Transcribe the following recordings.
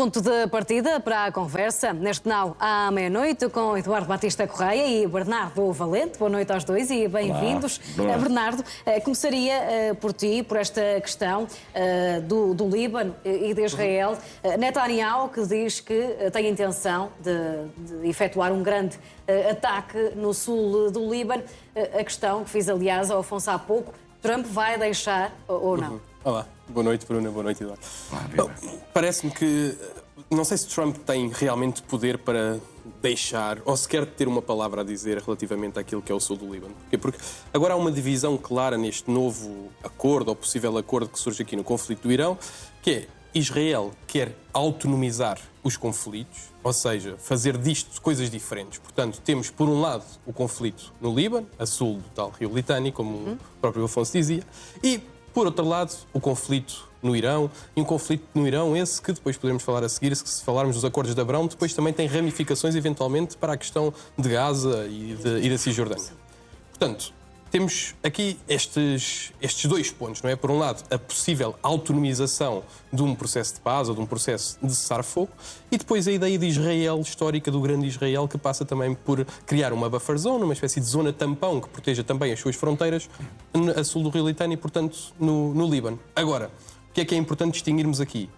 Ponto de partida para a conversa, neste Now à meia-noite, com Eduardo Batista Correia e Bernardo Valente. Boa noite aos dois e bem-vindos. Bernardo, começaria por ti, por esta questão do Líbano e de Israel. Netanyahu, que diz que tem a intenção de efetuar um grande ataque no sul do Líbano. A questão que fiz, aliás, ao Afonso há pouco, Trump vai deixar ou não? Olá, boa noite, Bruna, boa noite, Eduardo. Parece-me que, não sei se Trump tem realmente poder para deixar, ou sequer ter uma palavra a dizer relativamente àquilo que é o sul do Líbano. Porquê? Porque agora há uma divisão clara neste novo acordo, ou possível acordo que surge aqui no conflito do Irão, que é Israel quer autonomizar os conflitos, ou seja, fazer disto coisas diferentes. Portanto, temos, por um lado, o conflito no Líbano, a sul do tal Rio Litani, como o próprio Afonso dizia, e por outro lado, o conflito no Irão, e um conflito no Irão esse que depois podemos falar a seguir, se falarmos dos acordos de Abrão, depois também tem ramificações, eventualmente, para a questão de Gaza e da Cisjordânia. Portanto, temos aqui estes dois pontos, não é? Por um lado, a possível autonomização de um processo de paz ou de um processo de cessar-fogo, e depois a ideia de Israel, histórica do grande Israel, que passa também por criar uma buffer zone, uma espécie de zona tampão que proteja também as suas fronteiras a sul do Rio Litani e, portanto, no Líbano. Agora, o que é importante distinguirmos aqui?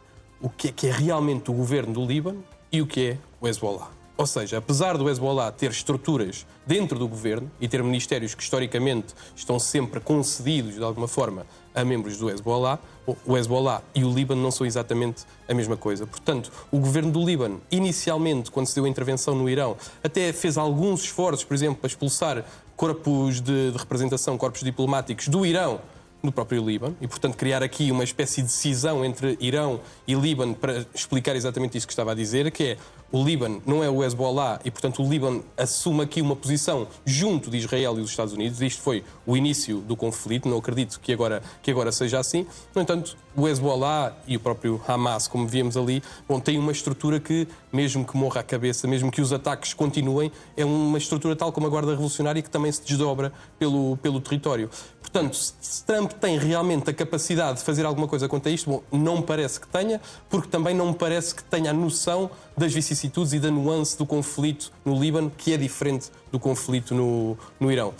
O que é realmente o governo do Líbano e o que é o Hezbollah. Ou seja, apesar do Hezbollah ter estruturas dentro do governo e ter ministérios que historicamente estão sempre concedidos de alguma forma a membros do Hezbollah, o Hezbollah e o Líbano não são exatamente a mesma coisa. Portanto, o governo do Líbano, inicialmente, quando se deu a intervenção no Irão, até fez alguns esforços, por exemplo, para expulsar corpos de representação, corpos diplomáticos do Irão, no próprio Líbano, e, portanto, criar aqui uma espécie de cisão entre Irão e Líbano para explicar exatamente isso que estava a dizer, que é o Líbano não é o Hezbollah e, portanto, o Líbano assume aqui uma posição junto de Israel e dos Estados Unidos. Isto foi o início do conflito, não acredito que agora seja assim. No entanto, o Hezbollah e o próprio Hamas, como víamos ali, têm uma estrutura que, mesmo que morra a cabeça, mesmo que os ataques continuem, é uma estrutura tal como a Guarda Revolucionária que também se desdobra pelo território. Portanto, se Trump tem realmente a capacidade de fazer alguma coisa quanto a isto, não me parece que tenha, porque também não me parece que tenha a noção das vicissitudes e da nuance do conflito no Líbano, que é diferente do conflito no Irão.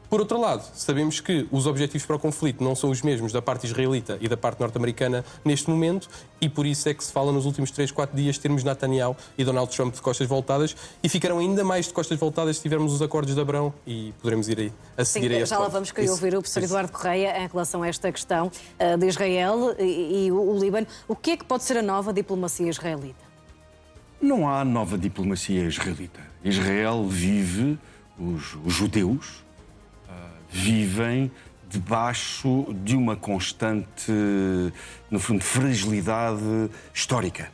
Por outro lado, sabemos que os objetivos para o conflito não são os mesmos da parte israelita e da parte norte-americana neste momento, e por isso é que se fala nos últimos 3, 4 dias termos Netanyahu e Donald Trump de costas voltadas, e ficarão ainda mais de costas voltadas se tivermos os acordos de Abrão, e poderemos ir aí a seguir a este já lá vamos querer ouvir o professor Eduardo Correia em relação a esta questão de Israel e o Líbano. O que é que pode ser a nova diplomacia israelita? Não há nova diplomacia israelita. Israel vive, os judeus vivem debaixo de uma constante, no fundo, fragilidade histórica.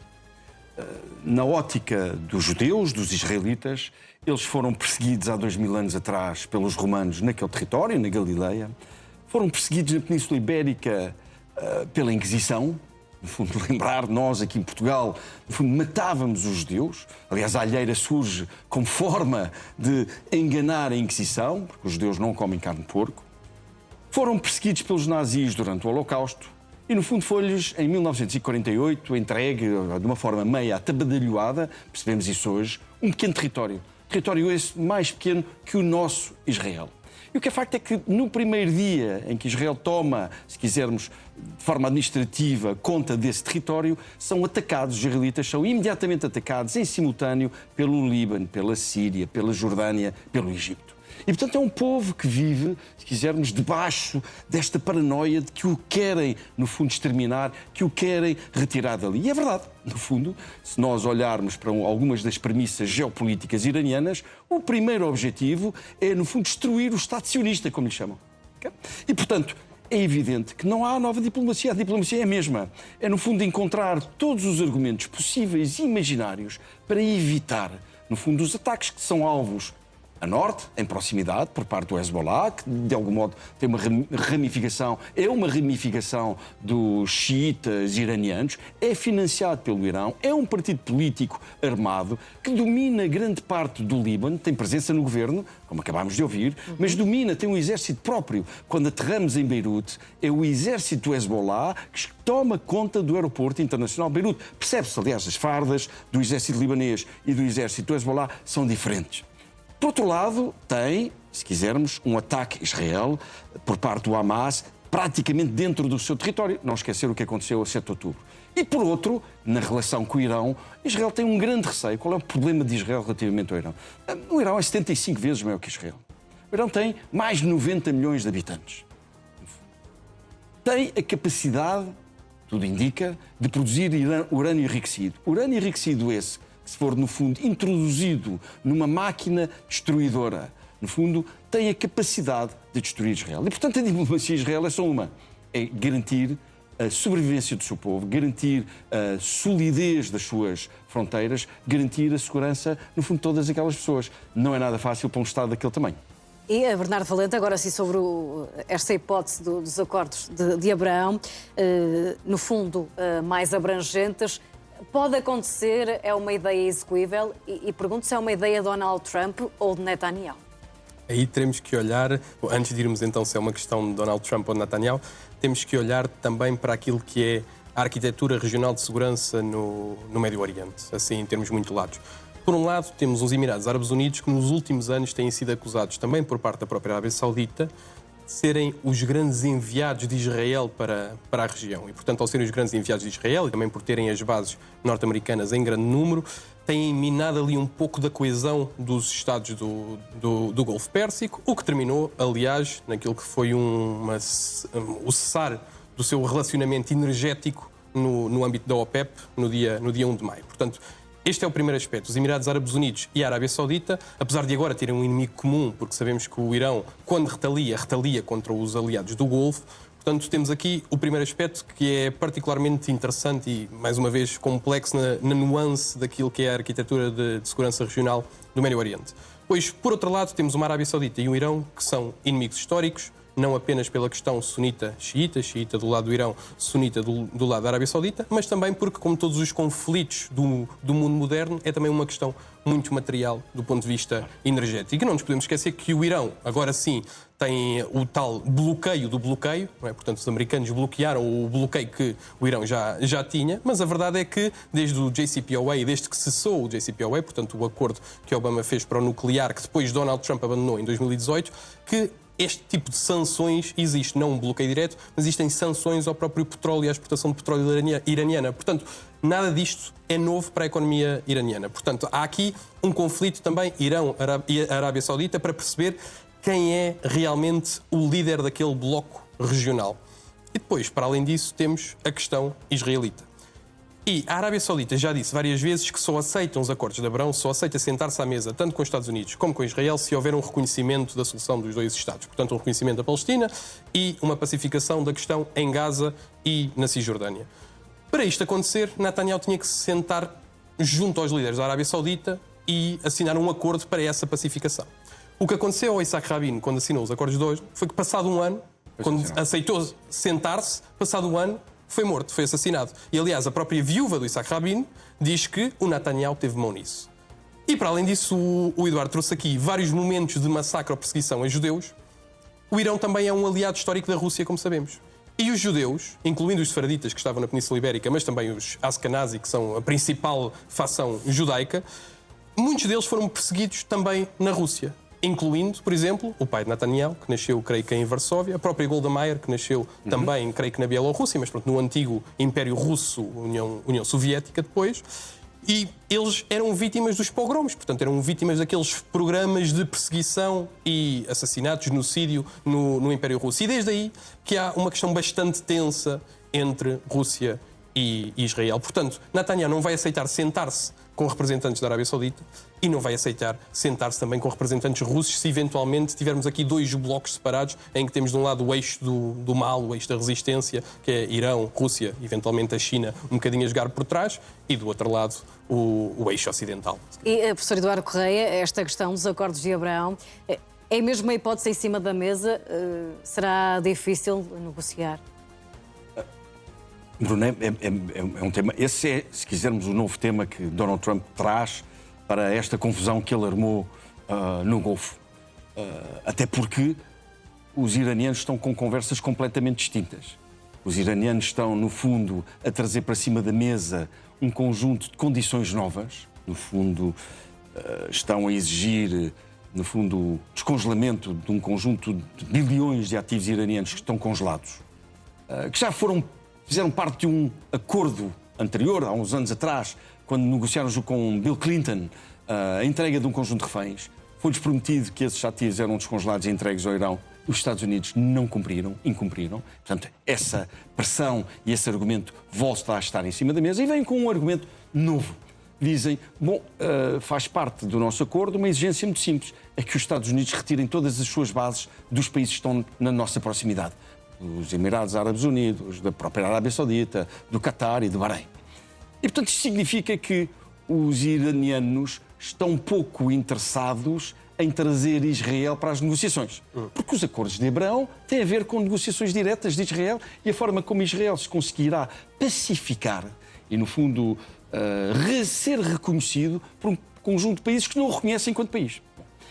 Na ótica dos judeus, dos israelitas, eles foram perseguidos há 2000 anos atrás pelos romanos naquele território, na Galileia. Foram perseguidos na Península Ibérica pela Inquisição. No fundo, lembrar, nós aqui em Portugal, no fundo, matávamos os judeus. Aliás, a alheira surge como forma de enganar a Inquisição, porque os judeus não comem carne de porco. Foram perseguidos pelos nazis durante o Holocausto e, no fundo, foi-lhes, em 1948, entregue de uma forma meio atabadalhoada, percebemos isso hoje, um pequeno território. Território esse mais pequeno que o nosso Israel. E o que é facto é que no primeiro dia em que Israel toma, se quisermos, de forma administrativa, conta desse território, são atacados, os israelitas são imediatamente atacados em simultâneo pelo Líbano, pela Síria, pela Jordânia, pelo Egito. E, portanto, é um povo que vive, se quisermos, debaixo desta paranoia de que o querem, no fundo, exterminar, que o querem retirar dali. E é verdade, no fundo, se nós olharmos para algumas das premissas geopolíticas iranianas, o primeiro objetivo é, no fundo, destruir o Estado sionista, como lhe chamam. Okay? E, portanto, é evidente que não há nova diplomacia. A diplomacia é a mesma. É, no fundo, encontrar todos os argumentos possíveis e imaginários para evitar, no fundo, os ataques que são alvos a norte, em proximidade, por parte do Hezbollah, que de algum modo tem uma ramificação, é uma ramificação dos xiitas iranianos, é financiado pelo Irão, é um partido político armado que domina grande parte do Líbano, tem presença no governo, como acabámos de ouvir, mas domina, tem um exército próprio. Quando aterramos em Beirute, é o exército do Hezbollah que toma conta do aeroporto internacional de Beirute. Percebe-se, aliás, as fardas do exército libanês e do exército do Hezbollah são diferentes. Por outro lado, tem, se quisermos, um ataque a Israel por parte do Hamas, praticamente dentro do seu território. Não esquecer o que aconteceu a 7 de outubro. E por outro, na relação com o Irão, Israel tem um grande receio. Qual é o problema de Israel relativamente ao Irão? O Irão é 75 vezes maior que Israel. O Irão tem mais de 90 milhões de habitantes. Tem a capacidade, tudo indica, de produzir urânio enriquecido. Urânio enriquecido esse, que se for, no fundo, introduzido numa máquina destruidora, no fundo, tem a capacidade de destruir Israel. E, portanto, a diplomacia de Israel é só uma. É garantir a sobrevivência do seu povo, garantir a solidez das suas fronteiras, garantir a segurança, no fundo, de todas aquelas pessoas. Não é nada fácil para um Estado daquele tamanho. E a Bernardo Valente, agora sim sobre esta hipótese dos acordos de Abraão, no fundo, mais abrangentes, pode acontecer, é uma ideia execuível e pergunto se é uma ideia de Donald Trump ou de Netanyahu. Aí teremos que olhar, antes de irmos então se é uma questão de Donald Trump ou de Netanyahu, temos que olhar também para aquilo que é a arquitetura regional de segurança no Médio Oriente, assim em termos muito lados. Por um lado, temos os Emirados Árabes Unidos, que nos últimos anos têm sido acusados também por parte da própria Arábia Saudita de serem os grandes enviados de Israel para a região. E, portanto, ao serem os grandes enviados de Israel e também por terem as bases norte-americanas em grande número, têm minado ali um pouco da coesão dos Estados do Golfo Pérsico, o que terminou, aliás, naquilo que foi o cessar do seu relacionamento energético no âmbito da OPEP no dia 1 de maio. Portanto, este é o primeiro aspecto. Os Emirados Árabes Unidos e a Arábia Saudita, apesar de agora terem um inimigo comum, porque sabemos que o Irão, quando retalia contra os aliados do Golfo, portanto, temos aqui o primeiro aspecto que é particularmente interessante e, mais uma vez, complexo na nuance daquilo que é a arquitetura de segurança regional do Médio Oriente. Pois, por outro lado, temos uma Arábia Saudita e um Irão que são inimigos históricos, não apenas pela questão sunita-xiita, xiita do lado do Irão, sunita do lado da Arábia Saudita, mas também porque, como todos os conflitos do mundo moderno, é também uma questão muito material do ponto de vista energético. E não nos podemos esquecer que o Irão, agora sim, tem o tal bloqueio do bloqueio, não é? Portanto, os americanos bloquearam o bloqueio que o Irão já tinha, mas a verdade é que, desde o JCPOA, desde que cessou o JCPOA, portanto, o acordo que Obama fez para o nuclear, que depois Donald Trump abandonou em 2018, que este tipo de sanções existe, não um bloqueio direto, mas existem sanções ao próprio petróleo e à exportação de petróleo iraniana. Portanto, nada disto é novo para a economia iraniana. Portanto, há aqui um conflito também Irão e Arábia Saudita para perceber quem é realmente o líder daquele bloco regional. E depois, para além disso, temos a questão israelita. E a Arábia Saudita já disse várias vezes que só aceitam os acordos de Abraão, só aceita sentar-se à mesa, tanto com os Estados Unidos como com Israel, se houver um reconhecimento da solução dos dois Estados. Portanto, um reconhecimento da Palestina e uma pacificação da questão em Gaza e na Cisjordânia. Para isto acontecer, Netanyahu tinha que se sentar junto aos líderes da Arábia Saudita e assinar um acordo para essa pacificação. O que aconteceu ao Isaac Rabin, quando assinou os acordos de hoje, foi que passado um ano, quando aceitou sentar-se, passado um ano, foi morto, foi assassinado. E, aliás, a própria viúva do Isaac Rabin diz que o Netanyahu teve mão nisso. E, para além disso, o Eduardo trouxe aqui vários momentos de massacre ou perseguição a judeus. O Irão também é um aliado histórico da Rússia, como sabemos. E os judeus, incluindo os sefaraditas que estavam na Península Ibérica, mas também os Ashkenazi, que são a principal facção judaica, muitos deles foram perseguidos também na Rússia. Incluindo, por exemplo, o pai de Netanyahu, que nasceu, creio que, em Varsóvia, a própria Golda Meir, que nasceu também, creio que, na Bielorrússia, mas pronto, no antigo Império Russo, União Soviética depois, e eles eram vítimas dos pogroms, portanto, eram vítimas daqueles programas de perseguição e assassinato, genocídio no Império Russo. E desde aí que há uma questão bastante tensa entre Rússia e Israel. Portanto, Netanyahu não vai aceitar sentar-se com representantes da Arábia Saudita e não vai aceitar sentar-se também com representantes russos se eventualmente tivermos aqui dois blocos separados em que temos de um lado o eixo do mal, o eixo da resistência, que é Irão, Rússia, eventualmente a China um bocadinho a jogar por trás, e do outro lado o eixo ocidental. E, professor Eduardo Correia, esta questão dos acordos de Abraão é mesmo uma hipótese em cima da mesa? Será difícil negociar? Bruno, é um tema. Esse é, se quisermos, o novo tema que Donald Trump traz para esta confusão que ele armou no Golfo. Até porque os iranianos estão com conversas completamente distintas. Os iranianos estão, no fundo, a trazer para cima da mesa um conjunto de condições novas. No fundo, estão a exigir, no fundo, o descongelamento de um conjunto de bilhões de ativos iranianos que estão congelados, que já fizeram parte de um acordo anterior, há uns anos atrás, quando negociaram com Bill Clinton a entrega de um conjunto de reféns. Foi-lhes prometido que esses ativos eram descongelados e entregues ao Irão. Os Estados Unidos não cumpriram, incumpriram. Portanto, essa pressão e esse argumento volta a estar em cima da mesa e vêm com um argumento novo. Dizem, faz parte do nosso acordo uma exigência muito simples, é que os Estados Unidos retirem todas as suas bases dos países que estão na nossa proximidade. Dos Emirados Árabes Unidos, da própria Arábia Saudita, do Qatar e do Bahrein. E, portanto, isto significa que os iranianos estão pouco interessados em trazer Israel para as negociações. Porque os acordos de Abraão têm a ver com negociações diretas de Israel e a forma como Israel se conseguirá pacificar e, no fundo, ser reconhecido por um conjunto de países que não o reconhecem enquanto país.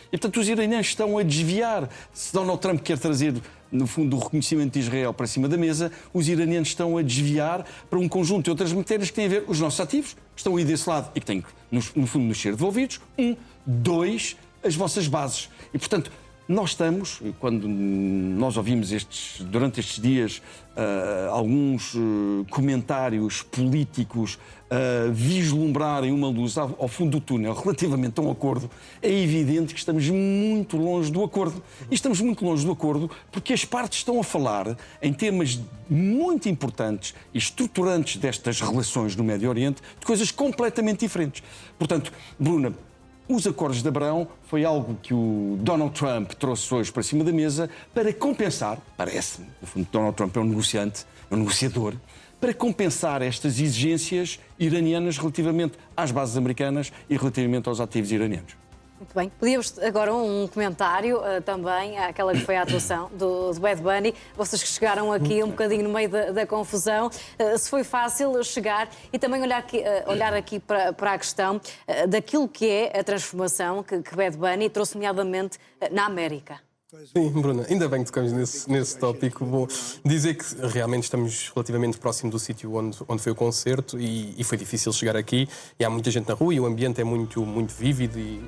E, portanto, os iranianos estão a desviar. Se Donald Trump quer trazer, no fundo, o reconhecimento de Israel para cima da mesa, os iranianos estão a desviar para um conjunto de outras matérias que têm a ver os nossos ativos, que estão aí desse lado e que têm que, no fundo, nos ser devolvidos. 2, as vossas bases. E, portanto, nós estamos, quando nós ouvimos durante estes dias alguns comentários políticos vislumbrarem uma luz ao fundo do túnel relativamente a um acordo, é evidente que estamos muito longe do acordo. E estamos muito longe do acordo porque as partes estão a falar em temas muito importantes e estruturantes destas relações no Médio Oriente de coisas completamente diferentes. Portanto, Bruna, os acordos de Abraão foi algo que o Donald Trump trouxe hoje para cima da mesa para compensar, parece-me, no fundo Donald Trump é um negociante, é um negociador, para compensar estas exigências iranianas relativamente às bases americanas e relativamente aos ativos iranianos. Muito bem. Pedíamos agora um comentário também àquela que foi a atuação do Bad Bunny. Vocês que chegaram aqui um bocadinho no meio da confusão, se foi fácil chegar e também olhar aqui para a questão daquilo que é a transformação que Bad Bunny trouxe, nomeadamente na América. Sim, Bruna, ainda bem que tocamos nesse tópico. Vou dizer que realmente estamos relativamente próximo do sítio onde foi o concerto e foi difícil chegar aqui. E há muita gente na rua e o ambiente é muito, muito vívido e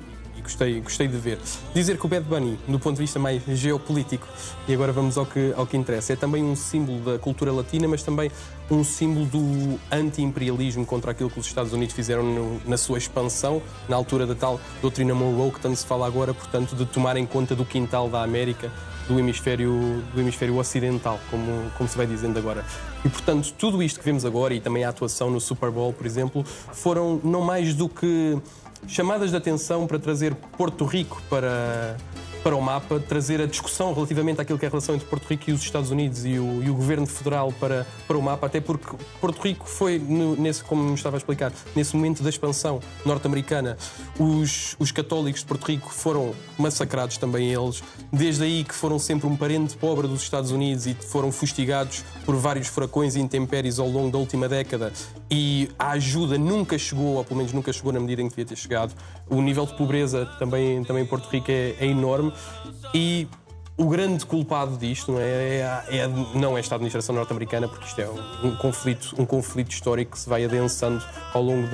gostei de ver. Dizer que o Bad Bunny, do ponto de vista mais geopolítico, e agora vamos ao que interessa, é também um símbolo da cultura latina, mas também um símbolo do anti-imperialismo contra aquilo que os Estados Unidos fizeram na sua expansão, na altura da tal doutrina Monroe, que tanto se fala agora, portanto, de tomarem conta do quintal da América, do hemisfério ocidental, como se vai dizendo agora. E, portanto, tudo isto que vemos agora, e também a atuação no Super Bowl, por exemplo, foram não mais do que chamadas de atenção para trazer Porto Rico para o mapa, trazer a discussão relativamente àquilo que é a relação entre Porto Rico e os Estados Unidos e o governo federal para o mapa, até porque Porto Rico foi, como me estava a explicar, nesse momento da expansão norte-americana, os católicos de Porto Rico foram massacrados também eles, desde aí que foram sempre um parente pobre dos Estados Unidos e foram fustigados por vários furacões e intempéries ao longo da última década, e a ajuda nunca chegou, ou pelo menos nunca chegou na medida em que devia ter chegado. O nível de pobreza também em Porto Rico é enorme. E o grande culpado disto não é esta administração norte-americana, porque isto é um conflito histórico que se vai adensando ao longo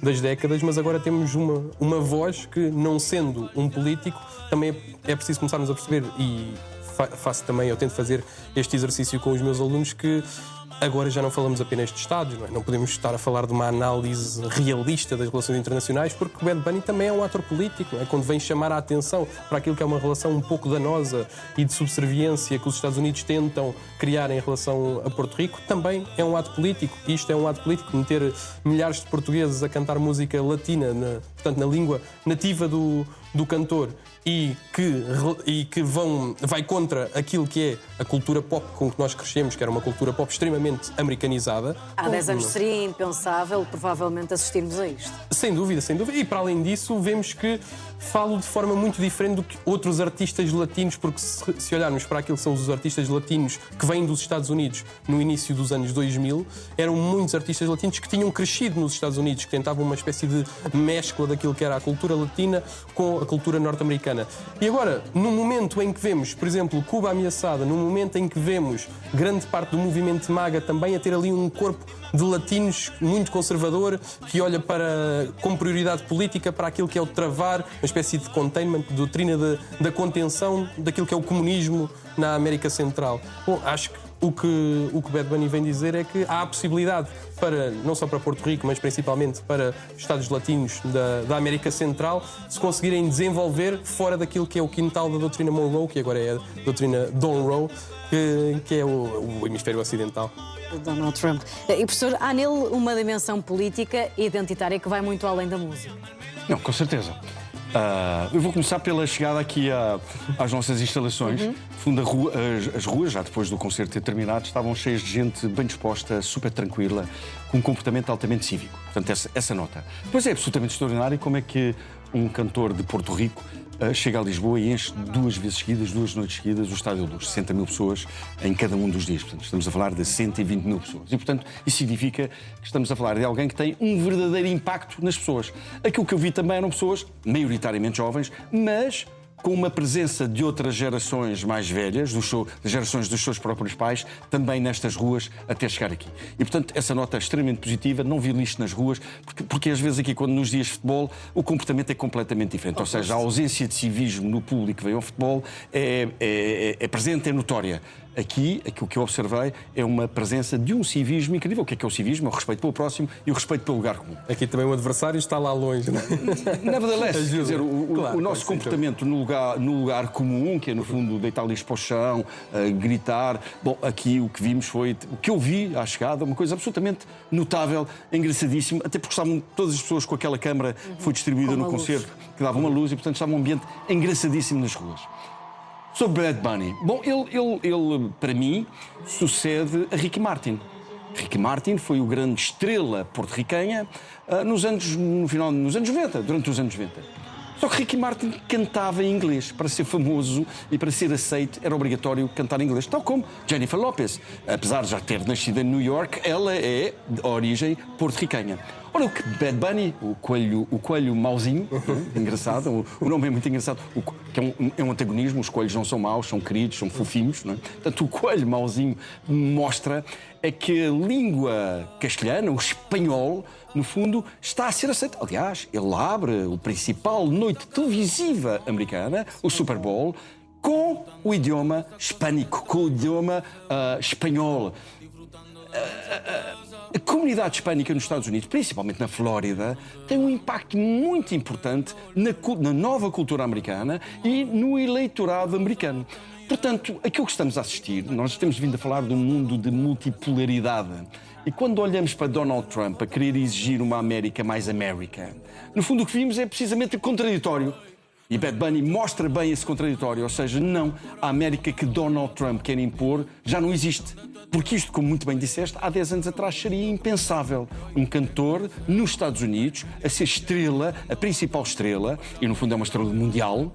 das décadas, mas agora temos uma voz que, não sendo um político, também é preciso começarmos a perceber, e eu tento fazer este exercício com os meus alunos, que Agora já não falamos apenas de Estados, não é? Não podemos estar a falar de uma análise realista das relações internacionais, porque o Bad Bunny também é um ator político, não é? Quando vem chamar a atenção para aquilo que é uma relação um pouco danosa e de subserviência que os Estados Unidos tentam criar em relação a Porto Rico, também é um ato político. E isto é um ato político, meter milhares de portugueses a cantar música latina, portanto, na língua nativa do cantor, e que vai contra aquilo que é a cultura pop com que nós crescemos, que era uma cultura pop extremamente americanizada. Há 10 anos seria impensável, provavelmente, assistirmos a isto. Sem dúvida, sem dúvida. E para além disso, vemos que falo de forma muito diferente do que outros artistas latinos, porque se olharmos para aquilo que são os artistas latinos que vêm dos Estados Unidos no início dos anos 2000, eram muitos artistas latinos que tinham crescido nos Estados Unidos, que tentavam uma espécie de mescla daquilo que era a cultura latina com a cultura norte-americana. E agora, no momento em que vemos, por exemplo, Cuba ameaçada, no momento em que vemos grande parte do movimento MAGA também a ter ali um corpo de latinos muito conservador, que olha como prioridade política para aquilo que é o travar, uma espécie de containment, de doutrina da contenção daquilo que é o comunismo na América Central. Bom, acho que o que Bad Bunny vem dizer é que há a possibilidade não só para Porto Rico, mas principalmente para Estados latinos da América Central, se conseguirem desenvolver fora daquilo que é o quintal da doutrina Monroe, que agora é a doutrina Don Roe, que é o hemisfério ocidental. Donald Trump. E, professor, há nele uma dimensão política e identitária que vai muito além da música. Não, com certeza. Eu vou começar pela chegada aqui às nossas instalações. No fundo, as ruas, já depois do concerto ter terminado, estavam cheias de gente bem disposta, super tranquila, com um comportamento altamente cívico. Portanto, essa nota. Depois é absolutamente extraordinário como é que um cantor de Porto Rico chega a Lisboa e enche 2 vezes seguidas, 2 noites seguidas, o Estádio da Luz, 60 mil pessoas em cada um dos dias. Portanto, estamos a falar de 120 mil pessoas. E, portanto, isso significa que estamos a falar de alguém que tem um verdadeiro impacto nas pessoas. Aquilo que eu vi também eram pessoas, maioritariamente jovens, mas com uma presença de outras gerações mais velhas, das gerações dos seus próprios pais, também nestas ruas até chegar aqui. E, portanto, essa nota é extremamente positiva, não vi lixo nas ruas, porque às vezes aqui, quando nos dias de futebol, o comportamento é completamente diferente. Ou seja, a ausência de civismo no público que vem ao futebol é presente, é notória. Aqui, aquilo que eu observei é uma presença de um civismo incrível. O que é o civismo? É o respeito pelo próximo e o respeito pelo lugar comum. Aqui também o adversário está lá longe, não é? Nevertheless, quer dizer, o nosso comportamento no lugar comum, que é no fundo deitar lixo para o chão, gritar. Bom, aqui o que vimos foi, o que eu vi à chegada, uma coisa absolutamente notável, engraçadíssimo, até porque estavam todas as pessoas com aquela câmara que foi distribuída no concerto, que dava uma luz e, portanto, estava um ambiente engraçadíssimo nas ruas. Sobre Bad Bunny. Bom, ele, para mim, sucede a Ricky Martin. Ricky Martin foi o grande estrela porto-riquenha nos anos 90, durante os anos 90. Só que Ricky Martin cantava em inglês. Para ser famoso e para ser aceito, era obrigatório cantar em inglês. Tal como Jennifer Lopez. Apesar de já ter nascido em New York, ela é de origem porto-riquenha. Ora, o que Bad Bunny, o coelho mauzinho, engraçado, o nome é muito engraçado, que é um antagonismo, os coelhos não são maus, são queridos, são fofinhos, não é? Portanto, o coelho mauzinho mostra que a língua castelhana, o espanhol, no fundo, está a ser aceito. Aliás, ele abre o principal noite televisiva americana, o Super Bowl, com o idioma hispânico, com o idioma espanhol. A comunidade hispânica nos Estados Unidos, principalmente na Flórida, tem um impacto muito importante na nova cultura americana e no eleitorado americano. Portanto, aquilo que estamos a assistir, nós temos vindo a falar de um mundo de multipolaridade. E quando olhamos para Donald Trump a querer exigir uma América mais América, no fundo o que vimos é precisamente contraditório. E Bad Bunny mostra bem esse contraditório, ou seja, não, a América que Donald Trump quer impor já não existe. Porque isto, como muito bem disseste, há 10 anos atrás seria impensável. Um cantor nos Estados Unidos a ser estrela, a principal estrela, e no fundo é uma estrela mundial,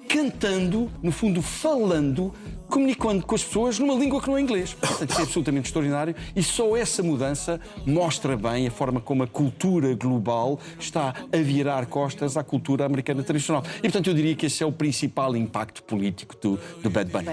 cantando, no fundo falando, comunicando com as pessoas numa língua que não é inglês. Portanto, isso é absolutamente extraordinário e só essa mudança mostra bem a forma como a cultura global está a virar costas à cultura americana tradicional. E, portanto, eu diria que esse é o principal impacto político do Bad Bunny.